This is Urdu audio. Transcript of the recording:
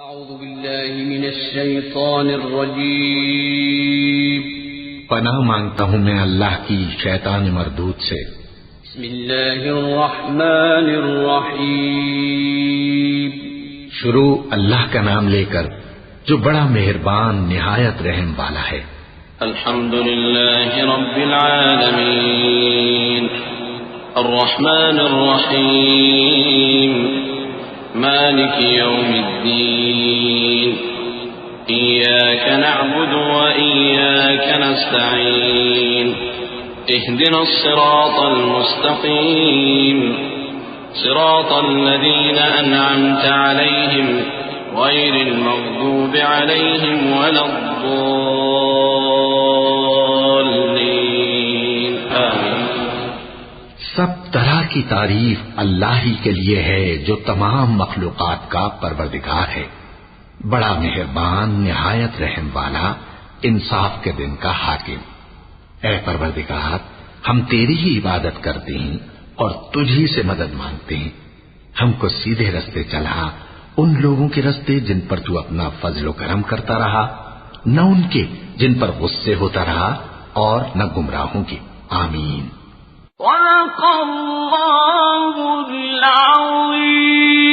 اعوذ باللہ من الشیطان الرجیم پناہ مانگتا ہوں میں اللہ کی شیطان مردود سے۔ بسم اللہ الرحمن الرحیم شروع اللہ کا نام لے کر جو بڑا مہربان نہایت رحم والا ہے۔ الحمد للہ رب العالمین الرحمن الرحیم مالک یوم الدین إياك نعبد وإياك نستعين اهدنا الصراط المستقيم صراط الذين أنعمت عليهم غير المغضوب عليهم ولا الضالين آمين۔ سب طرح کی تعریف اللہ ہی کے لیے ہے جو تمام مخلوقات کا پروردگار ہے، بڑا مہربان نہایت رحم والا، انصاف کے دن کا حاکم۔ اے پروردگار، ہم تیری ہی عبادت کرتے ہیں اور تجھی سے مدد مانگتے ہیں۔ ہم کو سیدھے رستے چلا، ان لوگوں کے رستے جن پر تو اپنا فضل و کرم کرتا رہا، نہ ان کے جن پر غصے ہوتا رہا، اور نہ گمراہوں کے۔ آمین۔ صدق اللہ العظیم۔